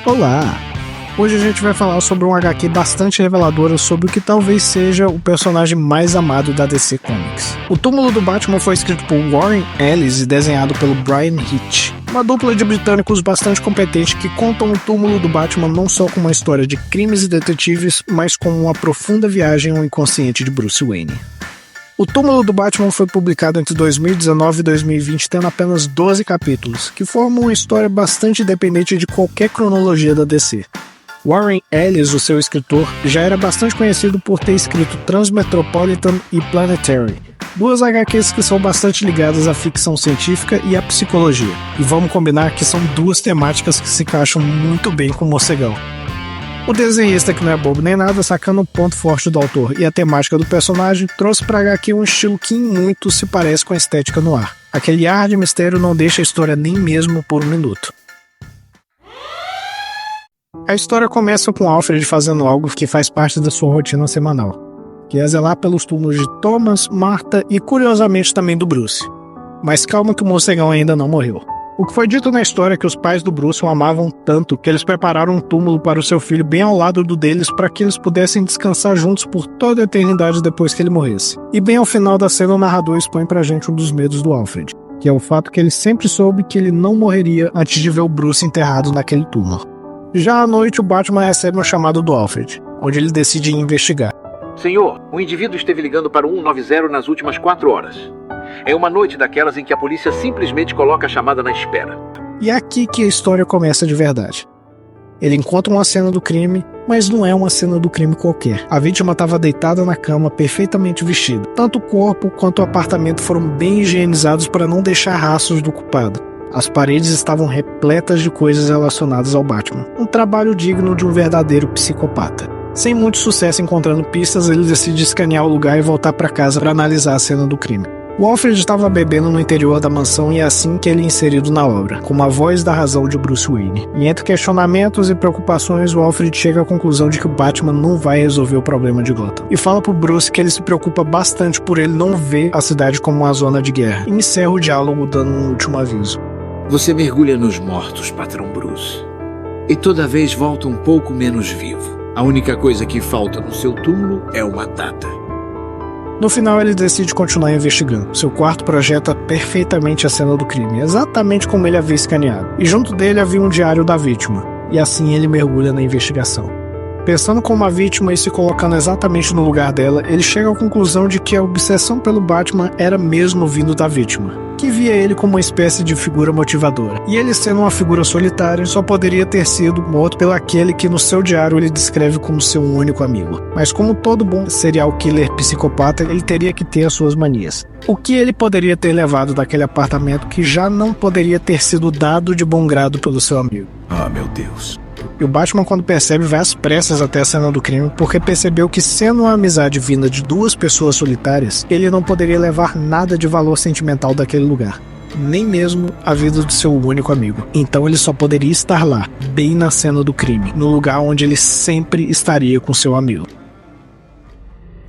Olá! Hoje a gente vai falar sobre um HQ bastante reveladora sobre o que talvez seja o personagem mais amado da DC Comics. O Túmulo do Batman foi escrito por Warren Ellis e desenhado pelo Bryan Hitch, uma dupla de britânicos bastante competente que contam o Túmulo do Batman não só com uma história de crimes e detetives, mas com uma profunda viagem ao inconsciente de Bruce Wayne. O Túmulo do Batman foi publicado entre 2019 e 2020, tendo apenas 12 capítulos, que formam uma história bastante independente de qualquer cronologia da DC. Warren Ellis, o seu escritor, já era bastante conhecido por ter escrito Transmetropolitan e Planetary, duas HQs que são bastante ligadas à ficção científica e à psicologia. E vamos combinar que são duas temáticas que se encaixam muito bem com o Morcegão. O desenhista, que não é bobo nem nada, sacando o ponto forte do autor e a temática do personagem, trouxe para HQ um estilo que em muito se parece com a estética no ar. Aquele ar de mistério não deixa a história nem mesmo por um minuto. A história começa com Alfred fazendo algo que faz parte da sua rotina semanal, que é zelar pelos túmulos de Thomas, Martha e curiosamente também do Bruce. Mas calma que o morcegão ainda não morreu. O que foi dito na história é que os pais do Bruce o amavam tanto que eles prepararam um túmulo para o seu filho bem ao lado do deles para que eles pudessem descansar juntos por toda a eternidade depois que ele morresse. E bem ao final da cena o narrador expõe pra gente um dos medos do Alfred, que é o fato que ele sempre soube que ele não morreria antes de ver o Bruce enterrado naquele túmulo. Já à noite o Batman recebe um chamado do Alfred, onde ele decide investigar. Senhor, um indivíduo esteve ligando para o 190 nas últimas 4 horas. É uma noite daquelas em que a polícia simplesmente coloca a chamada na espera. E é aqui que a história começa de verdade. Ele encontra uma cena do crime, mas não é uma cena do crime qualquer. A vítima estava deitada na cama, perfeitamente vestida. Tanto o corpo quanto o apartamento foram bem higienizados para não deixar rastros do culpado. As paredes estavam repletas de coisas relacionadas ao Batman. Um trabalho digno de um verdadeiro psicopata. Sem muito sucesso encontrando pistas, ele decide escanear o lugar e voltar para casa para analisar a cena do crime. O Alfred estava bebendo no interior da mansão e é assim que ele é inserido na obra, como a voz da razão de Bruce Wayne. E entre questionamentos e preocupações, o Alfred chega à conclusão de que o Batman não vai resolver o problema de Gotham. E fala pro Bruce que ele se preocupa bastante por ele não ver a cidade como uma zona de guerra. E encerra o diálogo dando um último aviso. Você mergulha nos mortos, patrão Bruce. E toda vez volta um pouco menos vivo. A única coisa que falta no seu túmulo é uma data. No final ele decide continuar investigando. Seu quarto projeta perfeitamente a cena do crime, exatamente como ele havia escaneado. E junto dele havia um diário da vítima. E assim ele mergulha na investigação. Pensando como a vítima e se colocando exatamente no lugar dela, ele chega à conclusão de que a obsessão pelo Batman era mesmo vindo da vítima, que via ele como uma espécie de figura motivadora. E ele, sendo uma figura solitária, só poderia ter sido morto pelo aquele que no seu diário ele descreve como seu único amigo. Mas como todo bom serial killer psicopata, ele teria que ter as suas manias. O que ele poderia ter levado daquele apartamento que já não poderia ter sido dado de bom grado pelo seu amigo? Ah, meu Deus. E o Batman, quando percebe, vai às pressas até a cena do crime, porque percebeu que, sendo uma amizade vinda de duas pessoas solitárias, ele não poderia levar nada de valor sentimental daquele lugar, nem mesmo a vida do seu único amigo. Então ele só poderia estar lá, bem na cena do crime, no lugar onde ele sempre estaria com seu amigo.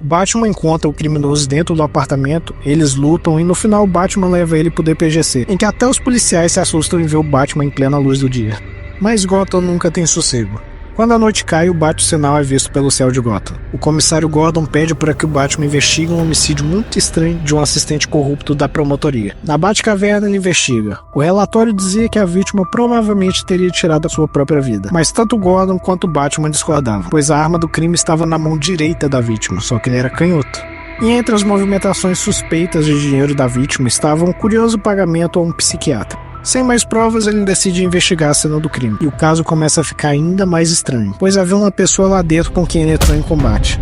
O Batman encontra o criminoso dentro do apartamento, eles lutam e no final o Batman leva ele pro DPGC, em que até os policiais se assustam em ver o Batman em plena luz do dia. Mas Gotham nunca tem sossego. Quando a noite cai, o bate-sinal é visto pelo céu de Gotham. O comissário Gordon pede para que o Batman investigue um homicídio muito estranho de um assistente corrupto da promotoria. Na Batcaverna ele investiga. O relatório dizia que a vítima provavelmente teria tirado a sua própria vida. Mas tanto Gordon quanto o Batman discordavam, pois a arma do crime estava na mão direita da vítima, só que ele era canhoto. E entre as movimentações suspeitas de dinheiro da vítima estava um curioso pagamento a um psiquiatra. Sem mais provas, ele decide investigar a cena do crime, e o caso começa a ficar ainda mais estranho, pois havia uma pessoa lá dentro com quem ele entrou em combate.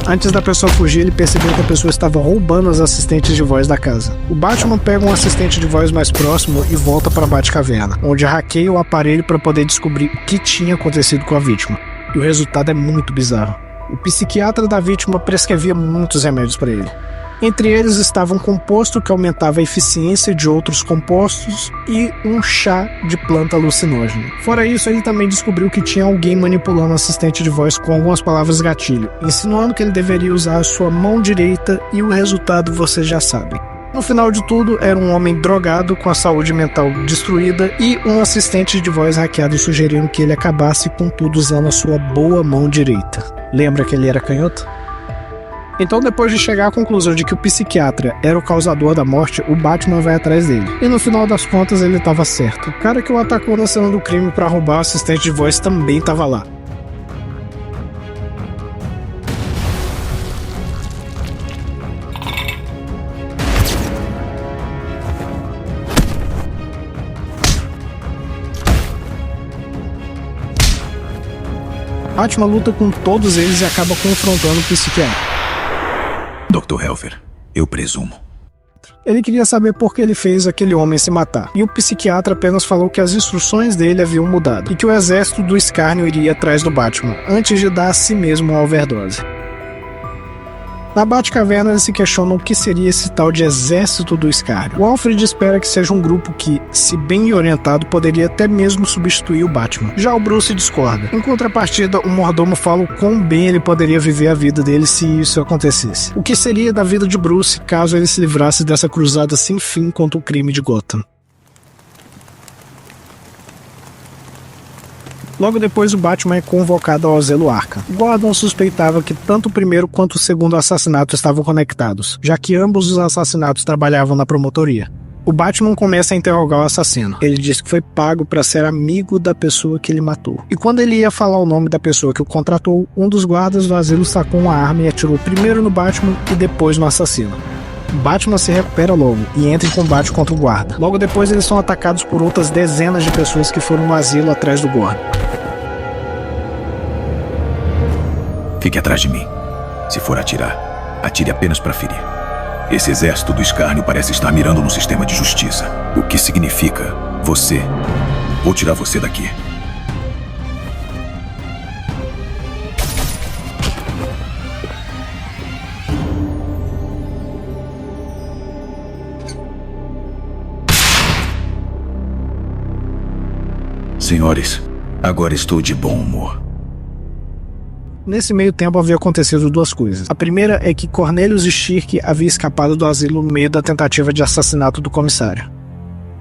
Antes da pessoa fugir, ele percebeu que a pessoa estava roubando os assistentes de voz da casa. O Batman pega um assistente de voz mais próximo e volta para a Batcaverna, onde hackeia o aparelho para poder descobrir o que tinha acontecido com a vítima. E o resultado é muito bizarro. O psiquiatra da vítima prescrevia muitos remédios para ele. Entre eles estava um composto que aumentava a eficiência de outros compostos e um chá de planta alucinógena. Fora isso, ele também descobriu que tinha alguém manipulando o assistente de voz com algumas palavras gatilho, insinuando que ele deveria usar a sua mão direita e o resultado você já sabe. No final de tudo, era um homem drogado com a saúde mental destruída e um assistente de voz hackeado sugerindo que ele acabasse com tudo usando a sua boa mão direita. Lembra que ele era canhoto? Então, depois de chegar à conclusão de que o psiquiatra era o causador da morte, o Batman vai atrás dele. E no final das contas, ele estava certo. O cara que o atacou na cena do crime para roubar o assistente de voz também estava lá. Batman luta com todos eles e acaba confrontando o psiquiatra. Dr. Helfer, eu presumo. Ele queria saber por que ele fez aquele homem se matar, e o psiquiatra apenas falou que as instruções dele haviam mudado, e que o exército do escárnio iria atrás do Batman, antes de dar a si mesmo uma overdose. Na Batcaverna, eles se questionam o que seria esse tal de exército do escárnio. O Alfred espera que seja um grupo que, se bem orientado, poderia até mesmo substituir o Batman. Já o Bruce discorda. Em contrapartida, o mordomo fala o quão bem ele poderia viver a vida dele se isso acontecesse. O que seria da vida de Bruce caso ele se livrasse dessa cruzada sem fim contra o crime de Gotham. Logo depois, o Batman é convocado ao Asilo Arkham. Gordon suspeitava que tanto o primeiro quanto o segundo assassinato estavam conectados, já que ambos os assassinatos trabalhavam na promotoria. O Batman começa a interrogar o assassino. Ele diz que foi pago para ser amigo da pessoa que ele matou. E quando ele ia falar o nome da pessoa que o contratou, um dos guardas do asilo sacou uma arma e atirou primeiro no Batman e depois no assassino. Batman se recupera logo e entra em combate contra o guarda. Logo depois, eles são atacados por outras dezenas de pessoas que foram no asilo atrás do Gordon. Fique atrás de mim. Se for atirar, atire apenas para ferir. Esse exército do escárnio parece estar mirando no sistema de justiça. O que significa você. Vou tirar você daqui. Senhores, agora estou de bom humor. Nesse meio tempo havia acontecido duas coisas. A primeira é que Cornelius Stirk havia escapado do asilo no meio da tentativa de assassinato do comissário.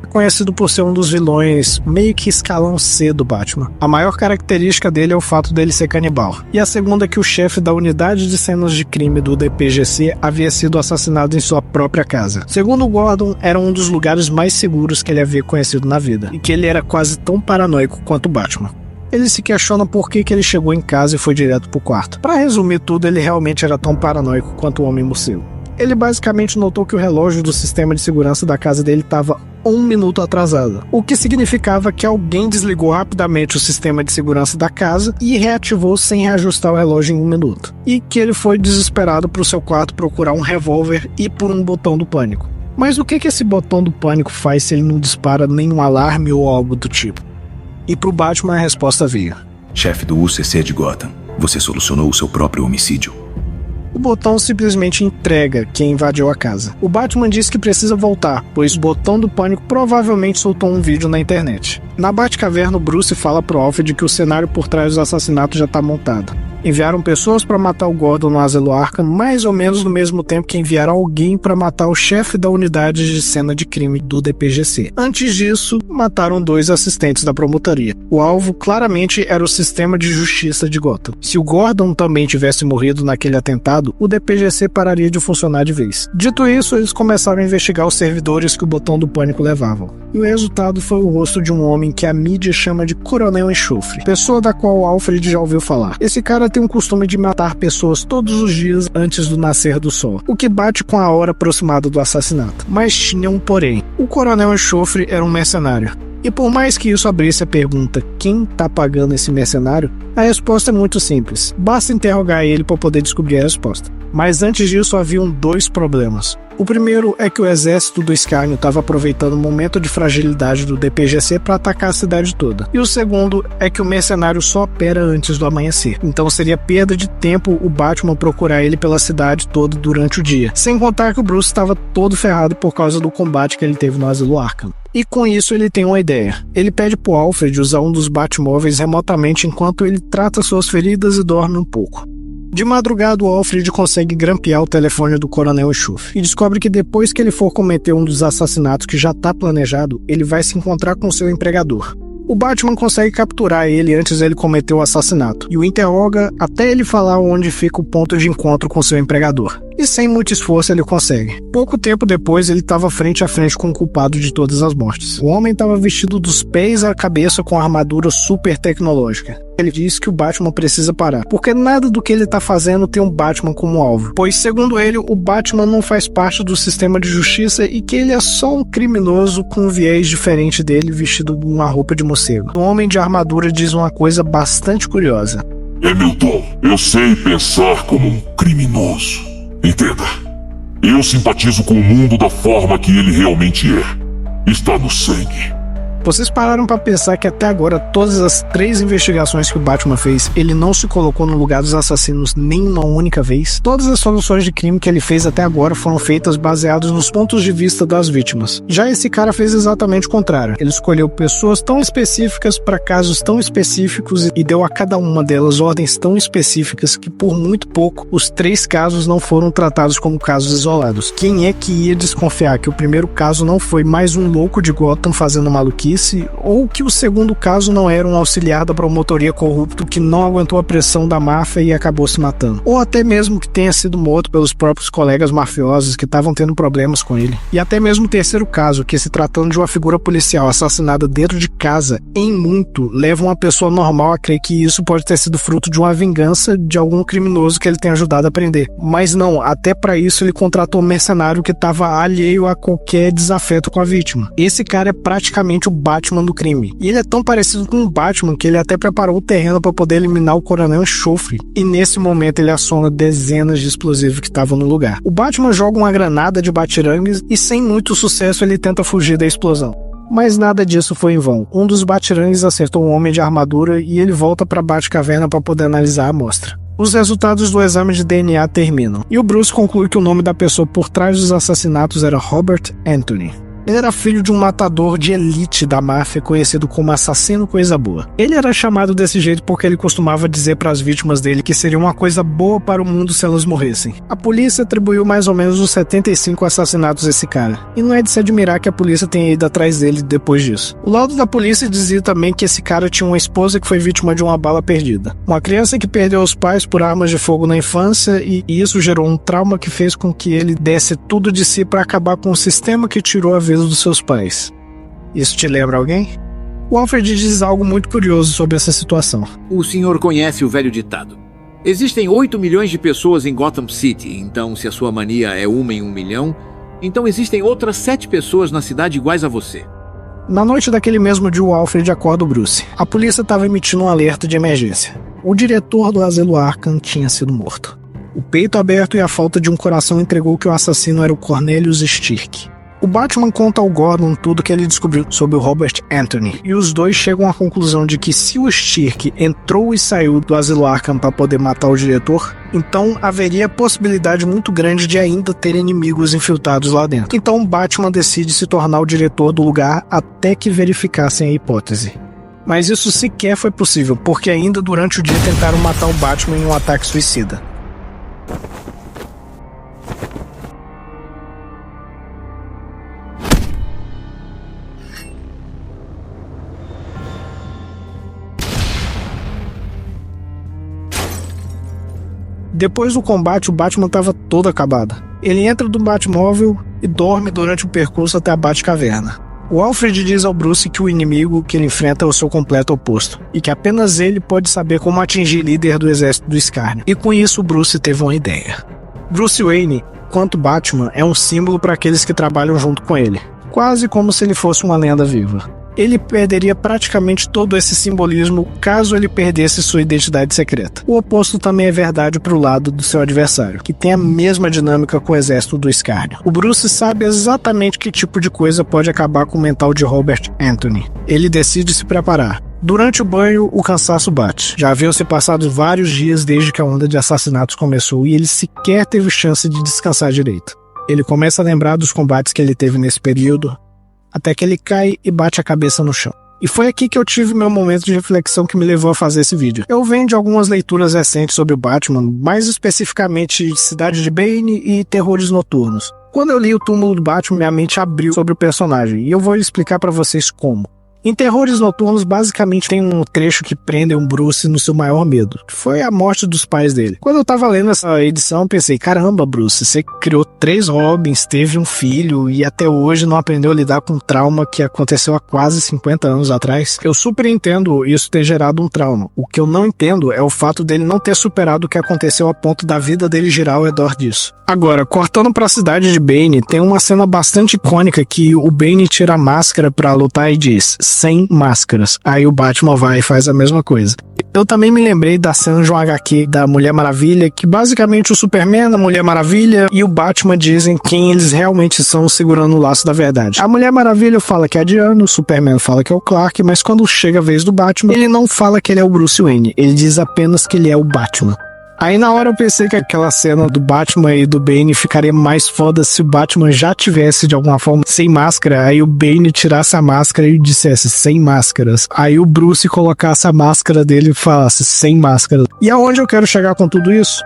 É conhecido por ser um dos vilões meio que escalão C do Batman. A maior característica dele é o fato dele ser canibal. E a segunda é que o chefe da unidade de cenas de crime do DPGC havia sido assassinado em sua própria casa. Segundo Gordon, era um dos lugares mais seguros que ele havia conhecido na vida, e que ele era quase tão paranoico quanto o Batman. Ele se questiona por que ele chegou em casa e foi direto pro quarto. Para resumir tudo, ele realmente era tão paranoico quanto o Homem-Morcego. Ele basicamente notou que o relógio do sistema de segurança da casa dele estava 1 minuto atrasado, o que significava que alguém desligou rapidamente o sistema de segurança da casa e reativou sem reajustar o relógio em 1 minuto. E que ele foi desesperado pro seu quarto procurar um revólver e por um botão do pânico. Mas o que esse botão do pânico faz se ele não dispara nenhum alarme ou algo do tipo? E pro Batman a resposta veio. Chefe do UCC de Gotham, você solucionou o seu próprio homicídio. O botão simplesmente entrega quem invadiu a casa. O Batman diz que precisa voltar, pois o botão do pânico provavelmente soltou um vídeo na internet. Na Batcaverna, o Bruce fala pro Alfred que o cenário por trás do assassinato já tá montado. Enviaram pessoas para matar o Gordon no Asilo Arkham, mais ou menos no mesmo tempo que enviaram alguém para matar o chefe da unidade de cena de crime do DPGC. Antes disso, mataram 2 assistentes da promotoria. O alvo claramente era o sistema de justiça de Gotham. Se o Gordon também tivesse morrido naquele atentado, o DPGC pararia de funcionar de vez. Dito isso, eles começaram a investigar os servidores que o botão do pânico levavam. E o resultado foi o rosto de um homem que a mídia chama de Coronel Enxofre, pessoa da qual o Alfred já ouviu falar. Esse cara tem um costume de matar pessoas todos os dias antes do nascer do sol, o que bate com a hora aproximada do assassinato. Mas tinha um porém. O Coronel Enxofre era um mercenário. E por mais que isso abrisse a pergunta, quem tá pagando esse mercenário? A resposta é muito simples. Basta interrogar ele para poder descobrir a resposta. Mas antes disso haviam 2 problemas. O primeiro é que o exército do escárnio estava aproveitando o momento de fragilidade do DPGC para atacar a cidade toda. E o segundo é que o mercenário só opera antes do amanhecer. Então seria perda de tempo o Batman procurar ele pela cidade toda durante o dia. Sem contar que o Bruce estava todo ferrado por causa do combate que ele teve no Asilo Arkham. E com isso ele tem uma ideia. Ele pede pro Alfred usar um dos Batmóveis remotamente enquanto ele trata suas feridas e dorme um pouco. De madrugada, o Alfred consegue grampear o telefone do Coronel Schuff e descobre que depois que ele for cometer um dos assassinatos que já está planejado, ele vai se encontrar com seu empregador. O Batman consegue capturar ele antes dele cometer o assassinato e o interroga até ele falar onde fica o ponto de encontro com seu empregador. E sem muito esforço ele consegue. Pouco tempo depois ele estava frente a frente com o culpado de todas as mortes. O homem estava vestido dos pés à cabeça com armadura super tecnológica. Ele diz que o Batman precisa parar, porque nada do que ele está fazendo tem um Batman como alvo. Pois, segundo ele, o Batman não faz parte do sistema de justiça e que ele é só um criminoso com um viés diferente dele, vestido com uma roupa de morcego. O homem de armadura diz uma coisa bastante curiosa. Hamilton, eu sei pensar como um criminoso. Entenda, eu simpatizo com o mundo da forma que ele realmente é. Está no sangue. Vocês pararam pra pensar que até agora, todas as 3 investigações que o Batman fez, ele não se colocou no lugar dos assassinos nem uma única vez? Todas as soluções de crime que ele fez até agora foram feitas baseadas nos pontos de vista das vítimas. Já esse cara fez exatamente o contrário. Ele escolheu pessoas tão específicas para casos tão específicos e deu a cada uma delas ordens tão específicas que por muito pouco os 3 casos não foram tratados como casos isolados. Quem é que ia desconfiar que o primeiro caso não foi mais um louco de Gotham fazendo maluquice, ou que o segundo caso não era um auxiliar da promotoria corrupto que não aguentou a pressão da máfia e acabou se matando, ou até mesmo que tenha sido morto pelos próprios colegas mafiosos que estavam tendo problemas com ele. E até mesmo o terceiro caso, que se tratando de uma figura policial assassinada dentro de casa, em muito leva uma pessoa normal a crer que isso pode ter sido fruto de uma vingança de algum criminoso que ele tenha ajudado a prender. Mas não, até para isso ele contratou um mercenário que estava alheio a qualquer desafeto com a vítima. Esse cara é praticamente o Batman do crime. E ele é tão parecido com o Batman que ele até preparou o terreno para poder eliminar o Coronel Enxofre. E nesse momento ele aciona dezenas de explosivos que estavam no lugar. O Batman joga uma granada de batirangues e sem muito sucesso ele tenta fugir da explosão. Mas nada disso foi em vão. Um dos batirangues acertou um homem de armadura e ele volta para a Batcaverna para poder analisar a amostra. Os resultados do exame de DNA terminam. E o Bruce conclui que o nome da pessoa por trás dos assassinatos era Robert Anthony. Ele era filho de um matador de elite da máfia conhecido como Assassino Coisa Boa. Ele era chamado desse jeito porque ele costumava dizer para as vítimas dele que seria uma coisa boa para o mundo se elas morressem. A polícia atribuiu mais ou menos uns 75 assassinatos a esse cara. E não é de se admirar que a polícia tenha ido atrás dele depois disso. O laudo da polícia dizia também que esse cara tinha uma esposa que foi vítima de uma bala perdida. Uma criança que perdeu os pais por armas de fogo na infância e isso gerou um trauma que fez com que ele desse tudo de si para acabar com o sistema que tirou a vida dos seus pais. Isso te lembra alguém? O Alfred diz algo muito curioso sobre essa situação. O senhor conhece o velho ditado. Existem 8 milhões de pessoas em Gotham City, então se a sua mania é 1 em 1 milhão, então existem outras 7 pessoas na cidade iguais a você. Na noite daquele mesmo dia, o Alfred acorda o Bruce. A polícia estava emitindo um alerta de emergência. O diretor do asilo Arkham tinha sido morto. O peito aberto e a falta de um coração entregou que o assassino era o Cornelius Stirk. O Batman conta ao Gordon tudo que ele descobriu sobre o Robert Anthony, e os dois chegam à conclusão de que se o Stirk entrou e saiu do asilo Arkham para poder matar o diretor, então haveria possibilidade muito grande de ainda ter inimigos infiltrados lá dentro. Então o Batman decide se tornar o diretor do lugar até que verificassem a hipótese. Mas isso sequer foi possível, porque ainda durante o dia tentaram matar o Batman em um ataque suicida. Depois do combate, o Batman estava todo acabado. Ele entra do Batmóvel e dorme durante o percurso até a Batcaverna. O Alfred diz ao Bruce que o inimigo que ele enfrenta é o seu completo oposto, e que apenas ele pode saber como atingir o líder do exército do Escárnio. E com isso, o Bruce teve uma ideia. Bruce Wayne, quanto Batman, é um símbolo para aqueles que trabalham junto com ele, quase como se ele fosse uma lenda viva. Ele perderia praticamente todo esse simbolismo caso ele perdesse sua identidade secreta. O oposto também é verdade para o lado do seu adversário, que tem a mesma dinâmica com o exército do Escárnio. O Bruce sabe exatamente que tipo de coisa pode acabar com o mental de Robert Anthony. Ele decide se preparar. Durante o banho, o cansaço bate. Já haviam se passado vários dias desde que a onda de assassinatos começou e ele sequer teve chance de descansar direito. Ele começa a lembrar dos combates que ele teve nesse período, até que ele cai e bate a cabeça no chão. E foi aqui que eu tive meu momento de reflexão que me levou a fazer esse vídeo. Eu venho de algumas leituras recentes sobre o Batman, mais especificamente Cidade de Bane e Terrores Noturnos. Quando eu li O Túmulo do Batman, minha mente abriu sobre o personagem, e eu vou explicar pra vocês como. Em Terrores Noturnos, basicamente tem um trecho que prende um Bruce no seu maior medo, que foi a morte dos pais dele. Quando eu tava lendo essa edição, pensei, caramba, Bruce, você criou 3 Robins, teve um filho e até hoje não aprendeu a lidar com um trauma que aconteceu há quase 50 anos atrás. Eu super entendo isso ter gerado um trauma. O que eu não entendo é o fato dele não ter superado o que aconteceu a ponto da vida dele girar ao redor disso. Agora, cortando pra Cidade de Bane, tem uma cena bastante icônica que o Bane tira a máscara pra lutar e diz, sem máscaras. Aí o Batman vai e faz a mesma coisa. Eu também me lembrei da cena de um HQ da Mulher Maravilha, que basicamente o Superman, a Mulher Maravilha e o Batman dizem quem eles realmente são segurando o laço da verdade. A Mulher Maravilha fala que é a Diana, o Superman fala que é o Clark, mas quando chega a vez do Batman, ele não fala que ele é o Bruce Wayne, ele diz apenas que ele é o Batman. Aí na hora eu pensei que aquela cena do Batman e do Bane ficaria mais foda se o Batman já tivesse de alguma forma sem máscara, aí o Bane tirasse a máscara e dissesse sem máscaras. Aí o Bruce colocasse a máscara dele e falasse sem máscara. E aonde eu quero chegar com tudo isso?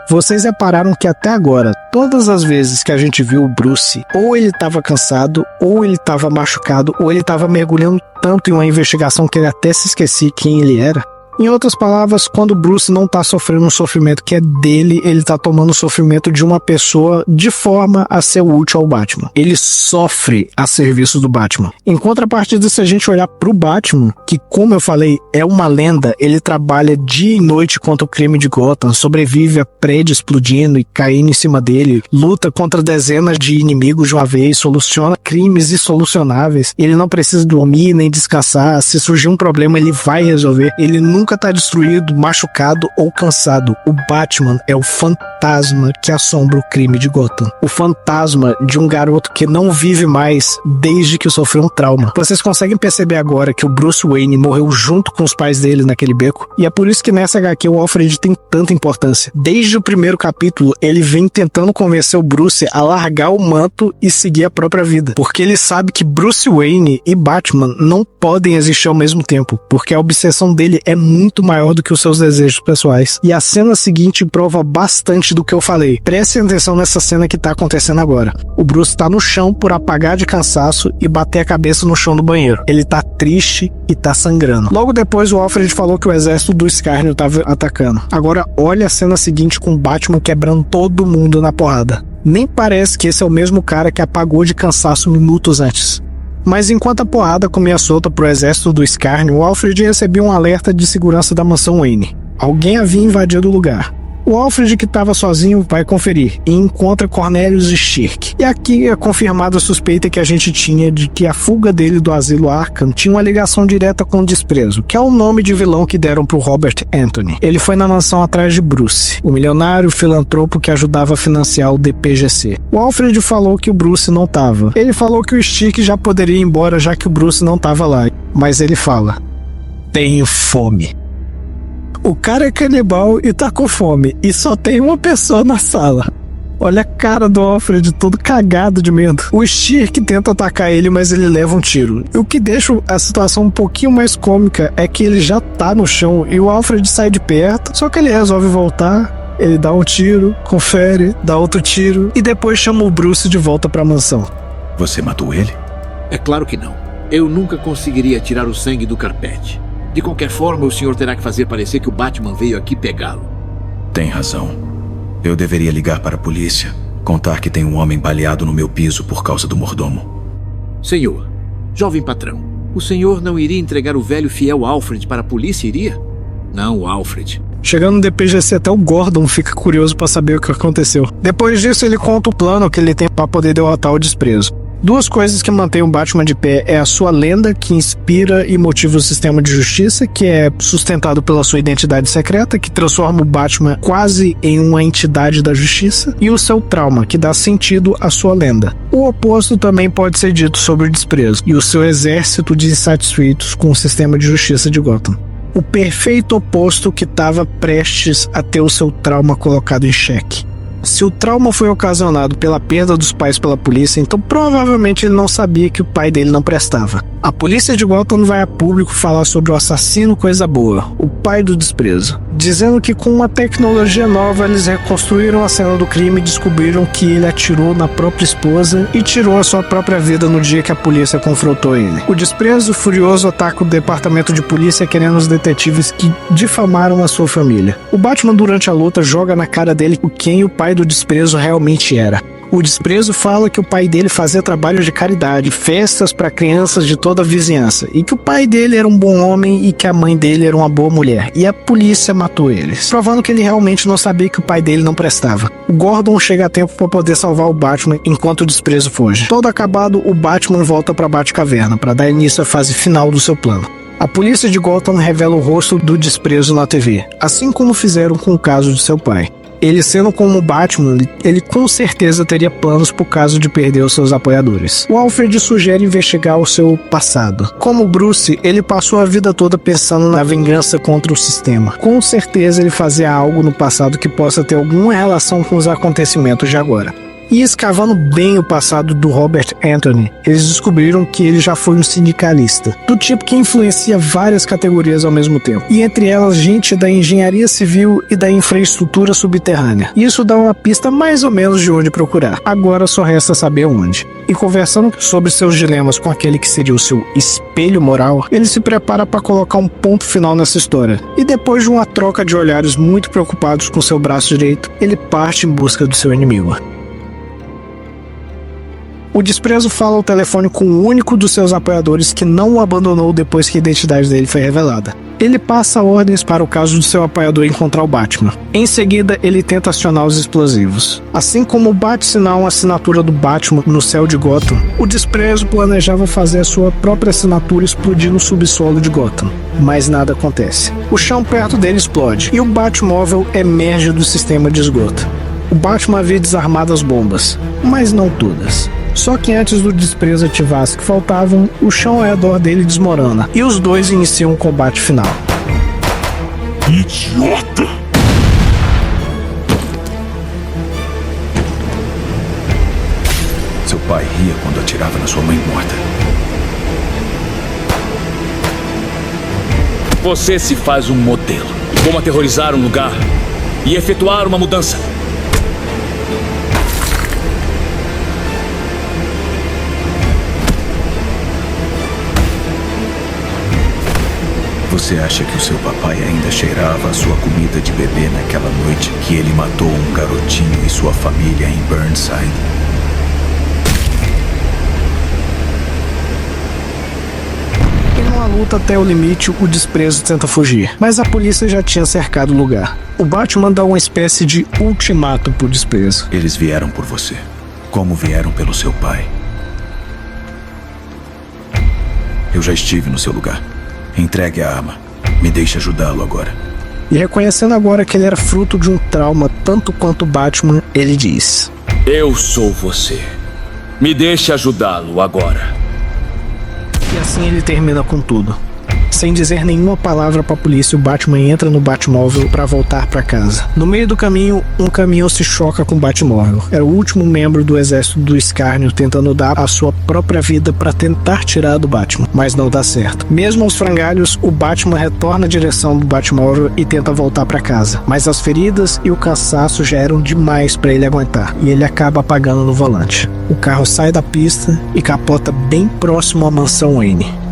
Vocês repararam que até agora, todas as vezes que a gente viu o Bruce, ou ele estava cansado, ou ele estava machucado, ou ele estava mergulhando tanto em uma investigação que ele até se esquecia quem ele era. Em outras palavras, quando o Bruce não tá sofrendo um sofrimento que é dele, ele tá tomando o sofrimento de uma pessoa de forma a ser útil ao Batman. Ele sofre a serviço do Batman. Em contrapartida, se a gente olhar pro Batman, que como eu falei, é uma lenda, ele trabalha dia e noite contra o crime de Gotham, sobrevive a prédio explodindo e caindo em cima dele, luta contra dezenas de inimigos de uma vez, soluciona crimes insolucionáveis. Ele não precisa dormir nem descansar, se surgir um problema ele vai resolver. Ele nunca tá destruído, machucado ou cansado. O Batman é o fantasma que assombra o crime de Gotham. O fantasma de um garoto que não vive mais desde que sofreu um trauma. Vocês conseguem perceber agora que o Bruce Wayne morreu junto com os pais dele naquele beco? E é por isso que nessa HQ o Alfred tem tanta importância. Desde o primeiro capítulo, ele vem tentando convencer o Bruce a largar o manto e seguir a própria vida. Porque ele sabe que Bruce Wayne e Batman não podem existir ao mesmo tempo. Porque a obsessão dele é muito maior do que os seus desejos pessoais. E a cena seguinte prova bastante do que eu falei. Prestem atenção nessa cena que tá acontecendo agora. O Bruce tá no chão por apagar de cansaço e bater a cabeça no chão do banheiro. Ele tá triste e tá sangrando. Logo depois o Alfred falou que o exército do Escárnio tava atacando. Agora olha a cena seguinte com o Batman quebrando todo mundo na porrada. Nem parece que esse é o mesmo cara que apagou de cansaço minutos antes. Mas enquanto a porrada comia solta pro exército do Escárnio, o Alfred recebeu um alerta de segurança da mansão Wayne. Alguém havia invadido o lugar. O Alfred, que estava sozinho, vai conferir e encontra Cornelius Stirk. E aqui é confirmada a suspeita que a gente tinha de que a fuga dele do asilo Arkham tinha uma ligação direta com o Desprezo, que é o nome de vilão que deram pro Robert Anthony. Ele foi na mansão atrás de Bruce, o milionário filantropo que ajudava a financiar o DPGC. O Alfred falou que o Bruce não tava. Ele falou que o Stirk já poderia ir embora já que o Bruce não tava lá. Mas ele fala: tenho fome. O cara é canibal e tá com fome, e só tem uma pessoa na sala. Olha a cara do Alfred, todo cagado de medo. O Stirk tenta atacar ele, mas ele leva um tiro. E o que deixa a situação um pouquinho mais cômica é que ele já tá no chão e o Alfred sai de perto, só que ele resolve voltar. Ele dá um tiro, confere, dá outro tiro e depois chama o Bruce de volta pra mansão. Você matou ele? É claro que não. Eu nunca conseguiria tirar o sangue do carpete. De qualquer forma, o senhor terá que fazer parecer que o Batman veio aqui pegá-lo. Tem razão. Eu deveria ligar para a polícia, contar que tem um homem baleado no meu piso por causa do mordomo. Senhor, jovem patrão, o senhor não iria entregar o velho fiel Alfred para a polícia, iria? Não, Alfred. Chegando no DPGC, até o Gordon fica curioso para saber o que aconteceu. Depois disso, ele conta o plano que ele tem para poder derrotar o Desprezo. Duas coisas que mantêm o Batman de pé é a sua lenda, que inspira e motiva o sistema de justiça, que é sustentado pela sua identidade secreta, que transforma o Batman quase em uma entidade da justiça, e o seu trauma, que dá sentido à sua lenda. O oposto também pode ser dito sobre o Desprezo, e o seu exército de insatisfeitos com o sistema de justiça de Gotham. O perfeito oposto que estava prestes a ter o seu trauma colocado em xeque. Se o trauma foi ocasionado pela perda dos pais pela polícia, então provavelmente ele não sabia que o pai dele não prestava. A polícia de Gotham vai a público falar sobre o assassino coisa boa, o pai do desprezo, dizendo que com uma tecnologia nova eles reconstruíram a cena do crime e descobriram que ele atirou na própria esposa e tirou a sua própria vida no dia que a polícia confrontou ele. O desprezo furioso ataca o departamento de polícia querendo os detetives que difamaram a sua família. O Batman durante a luta joga na cara dele quem o pai do desprezo realmente era. O desprezo fala que o pai dele fazia trabalho de caridade, festas para crianças de toda a vizinhança, e que o pai dele era um bom homem e que a mãe dele era uma boa mulher, e a polícia matou eles, provando que ele realmente não sabia que o pai dele não prestava. O Gordon chega a tempo para poder salvar o Batman enquanto o desprezo foge. Todo acabado, o Batman volta para Batcaverna para dar início à fase final do seu plano. A polícia de Gotham revela o rosto do desprezo na TV, assim como fizeram com o caso de seu pai. Ele sendo como Batman, ele com certeza teria planos por caso de perder os seus apoiadores. O Alfred sugere investigar o seu passado. Como Bruce, ele passou a vida toda pensando na vingança contra o sistema. Com certeza ele fazia algo no passado que possa ter alguma relação com os acontecimentos de agora. E escavando bem o passado do Robert Anthony, eles descobriram que ele já foi um sindicalista, do tipo que influencia várias categorias ao mesmo tempo, e entre elas gente da engenharia civil e da infraestrutura subterrânea. Isso dá uma pista mais ou menos de onde procurar, agora só resta saber onde. E conversando sobre seus dilemas com aquele que seria o seu espelho moral, ele se prepara para colocar um ponto final nessa história, e depois de uma troca de olhares muito preocupados com seu braço direito, ele parte em busca do seu inimigo. O desprezo fala ao telefone com o único dos seus apoiadores que não o abandonou depois que a identidade dele foi revelada. Ele passa ordens para o caso do seu apoiador encontrar o Batman. Em seguida, ele tenta acionar os explosivos. Assim como o bate-sinal, a assinatura do Batman no céu de Gotham, o desprezo planejava fazer a sua própria assinatura explodir no subsolo de Gotham. Mas nada acontece. O chão perto dele explode e o Batmóvel emerge do sistema de esgoto. O Batman havia desarmado as bombas, mas não todas. Só que antes do desprezo ativar as que faltavam, o chão ao redor dele desmorona, e os dois iniciam um combate final. Idiota! Seu pai ria quando atirava na sua mãe morta. Você se faz um modelo. Como aterrorizar um lugar e efetuar uma mudança. Você acha que o seu papai ainda cheirava a sua comida de bebê naquela noite que ele matou um garotinho e sua família em Burnside? Em uma luta até o limite, o desprezo tenta fugir, mas a polícia já tinha cercado o lugar. O Batman dá uma espécie de ultimato pro desprezo. Eles vieram por você, como vieram pelo seu pai. Eu já estive no seu lugar. Entregue a arma. Me deixe ajudá-lo agora. E reconhecendo agora que ele era fruto de um trauma tanto quanto Batman, ele diz: Eu sou você. Me deixe ajudá-lo agora. E assim ele termina com tudo. Sem dizer nenhuma palavra pra polícia, o Batman entra no Batmóvel pra voltar pra casa. No meio do caminho, um caminhão se choca com o Batmóvel. Era o último membro do exército do Escárnio tentando dar a sua própria vida pra tentar tirar do Batman, mas não dá certo. Mesmo aos frangalhos, o Batman retorna à direção do Batmóvel e tenta voltar pra casa. Mas as feridas e o cansaço já eram demais pra ele aguentar, e ele acaba apagando no volante. O carro sai da pista e capota bem próximo à mansão Wayne.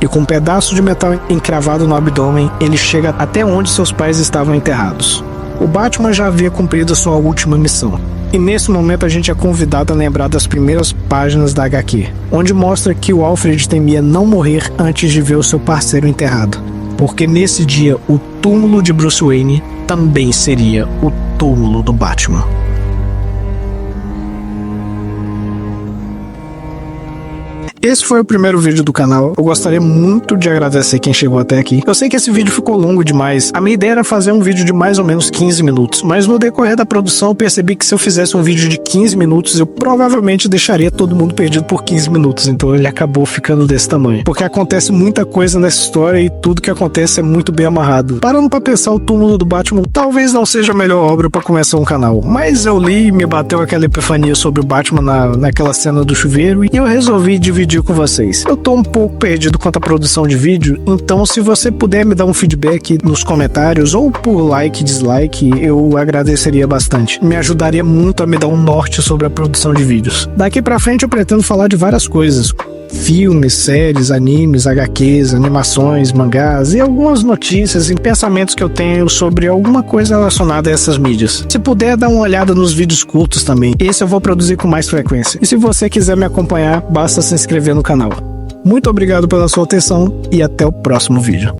E com um pedaço de metal encravado no abdômen, ele chega até onde seus pais estavam enterrados. O Batman já havia cumprido a sua última missão. E nesse momento a gente é convidado a lembrar das primeiras páginas da HQ, onde mostra que o Alfred temia não morrer antes de ver o seu parceiro enterrado. Porque nesse dia, o túmulo de Bruce Wayne também seria o túmulo do Batman. Esse foi o primeiro vídeo do canal. Eu gostaria muito de agradecer quem chegou até aqui. Eu sei que esse vídeo ficou longo demais. A minha ideia era fazer um vídeo de mais ou menos 15 minutos, mas no decorrer da produção eu percebi que se eu fizesse um vídeo de 15 minutos, eu provavelmente deixaria todo mundo perdido por 15 minutos. Então ele acabou ficando desse tamanho. Porque acontece muita coisa nessa história e tudo que acontece é muito bem amarrado. Parando pra pensar, o túmulo do Batman talvez não seja a melhor obra pra começar um canal. Mas eu li e me bateu aquela epifania sobre o Batman naquela cena do chuveiro e eu resolvi dividir dividir com vocês. Eu tô um pouco perdido quanto à produção de vídeo, então se você puder me dar um feedback nos comentários ou por like, dislike, eu agradeceria bastante. Me ajudaria muito a me dar um norte sobre a produção de vídeos. Daqui pra frente eu pretendo falar de várias coisas. Filmes, séries, animes, HQs, animações, mangás e algumas notícias e pensamentos que eu tenho sobre alguma coisa relacionada a essas mídias. Se puder, dá uma olhada nos vídeos curtos também. Esse eu vou produzir com mais frequência. E se você quiser me acompanhar, basta se inscrever no canal. Muito obrigado pela sua atenção e até o próximo vídeo.